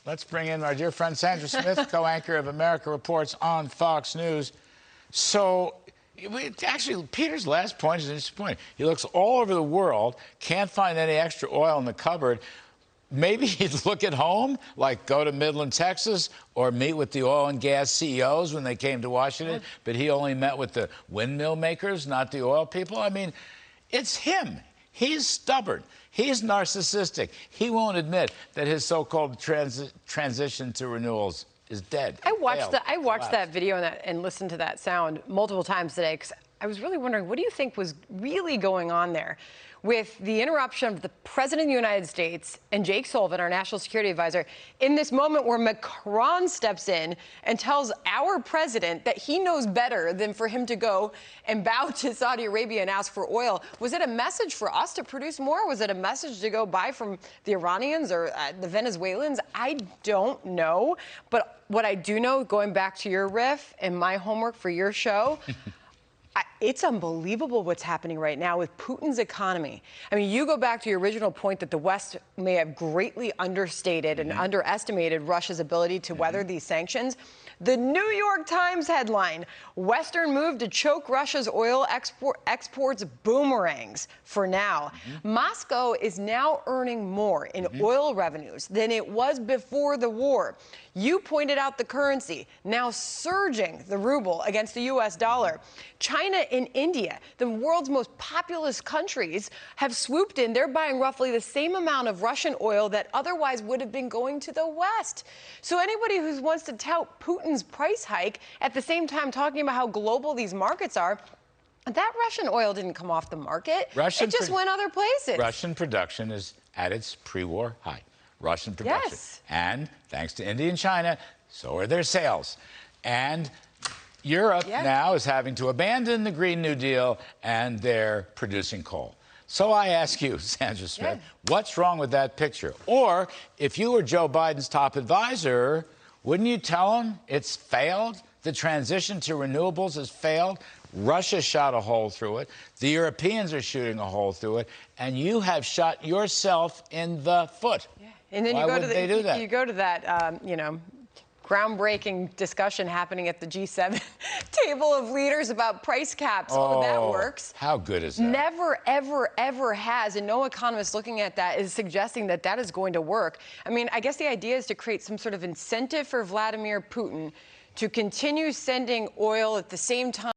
let's bring in our dear friend Sandra Smith, co-anchor of America Reports on Fox News. So, actually, Peter's last point is an interesting point. He looks all over the world, can't find any extra oil in the cupboard. Maybe he'd look at home, like go to Midland, Texas, or meet with the oil and gas CEOs when they came to Washington, but he only met with the windmill makers, not the oil people. I mean, it's him. He's stubborn. He's narcissistic. He won't admit that his so-called transition to renewables is dead. I watched that video and listened to that sound multiple times today because I was really wondering, what do you think was really going on there with the interruption of the President of the United States and Jake Sullivan, our national security advisor, in this moment where Macron steps in and tells our president that he knows better than for him to go and bow to Saudi Arabia and ask for oil? Was it a message for us to produce more? Was it a message to go buy from the Iranians or the Venezuelans? I don't know. But what I do know, going back to your riff and my homework for your show, it's unbelievable what's happening right now with Putin's economy. I mean, you go back to your original point that the West may have greatly understated and underestimated Russia's ability to weather these sanctions. The New York Times headline, Western move to choke Russia's oil exports boomerangs for now. Moscow is now earning more in oil revenues than it was before the war. You pointed out the currency, now surging the ruble against the U.S. dollar. China and India, the world's most populous countries, have swooped in. They're buying roughly the same amount of Russian oil that otherwise would have been going to the West. So anybody who wants to tout Putin's price hike at the same time talking about how global these markets are, that Russian oil didn't come off the market. It just went other places. Russian production is at its pre-war high. Russian production. Yes. And thanks to India and China, so are their sales. And Europe now is having to abandon the Green New Deal, and they're producing coal. So I ask you, Sandra Smith, what's wrong with that picture? Or if you were Joe Biden's top advisor, wouldn't you tell him it's failed? The transition to renewables has failed. Russia shot a hole through it. The Europeans are shooting a hole through it. And you have shot yourself in the foot. Yeah. And then Why would they do that? You go to that, groundbreaking discussion happening at the G7 table of leaders about price caps. Oh, that works. How good is that? Never, ever, ever has. And no economist looking at that is suggesting that that is going to work. I mean, I guess the idea is to create some sort of incentive for Vladimir Putin to continue sending oil at the same time